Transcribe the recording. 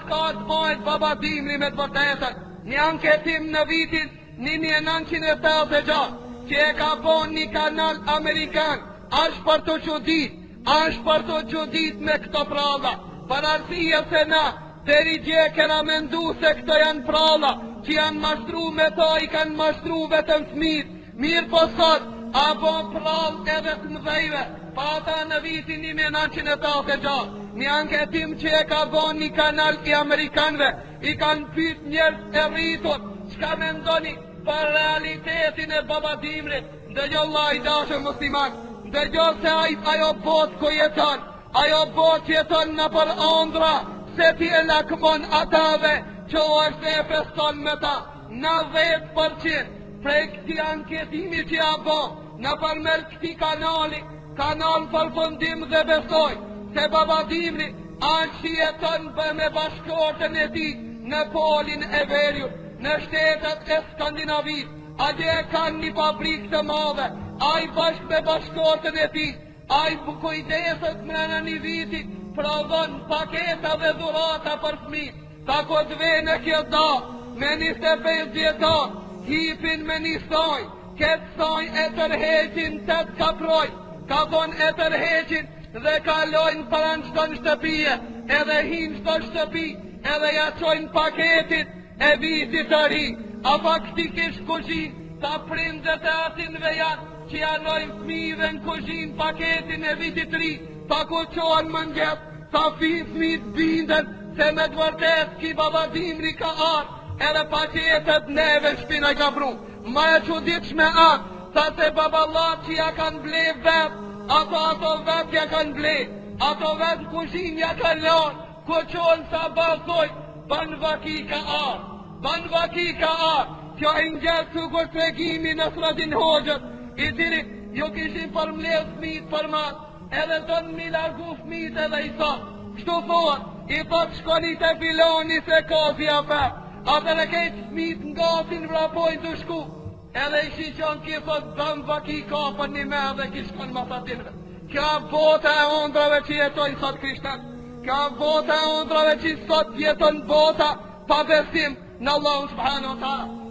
s'ka të bajt baba Dimri me të vërtetën. Një anketim në vitin 1986 që e ka bon një kanal amerikan, është për të qudit me këto pralla, për arsye se na deri dje kena mendu se këto janë pralla që janë mashtru me to, i kanë mashtru vetëm fëmijët. Mirë po sot, a bon prallë edhe të mëdhejve, pa ata në vitin 1986, një anketim që e ka bon një kanal i amerikanve, i kanë pyet njerëz e rritur, çka mendoni për realitetin e baba Dimrit. Ndëgjo Allah i dashur musliman, ndëgjo se ajo bot ku jeton, ajo bot jeton në për ondra, se ti e lakmon atave që është e feston me ta. 90% prej këti anketimi që ja bo, në përmer këti kanal përfundim dhe besoj se baba Dimri është që jeton me bashkëtorën e ti në polin e Veriut, në shtetet e Skandinavit, atje e kanë një fabrikë të madhe, a i bashkë me bashkëtorën e ti, a i kujdeset mrena një viti, prodhon paketa dhe dhurata për fëmijë. Ta ko të vej në kjo da, me 25 vjetar, hipin me një soj, këtë soj e tërheqin të të kaproj, ka thon e tërheqin dhe kalojnë para në çdo shtëpie, edhe hinë çdo shtëpi, edhe ja çojnë paketit e vitit të ri. A faktikisht kuzhin, ta prindet e atinve janë që janojnë fëmijëve në kuzhin paketin e vitit të ri, ta ku qonë mëngjes, ta fëmijët binden se me të vërtet ki baba Dimri ka ardhur, edhe paketet neve në shpina i ka pru. Ma e çuditshme atë, sa se baballat që ja kanë ble vet, ato vet ja kanë ble, ato vet kushin ja kanë lorë, ku qonë sa bazoj, ban vaki ka ardhur, kjo i njëllë të kur të regimi në Sradin Hoxhët, i cili jo kishin përmledh fëmijët për matë, edhe të në mi largu fëmijët edhe i thot, kështu thot, i thot shkoni të filoni se kozi a fe, atër e kejtë fëmijët nga si në vrapojnë të shku, edhe i shiqon ki thot bëm vaki ka për një me dhe kishkon masatinve. Ka bota e ondrave që jetojnë sot krishtan, ka bota e ondrave që sot jeton bota pa besim në Allah subhanahu wa ta'ala.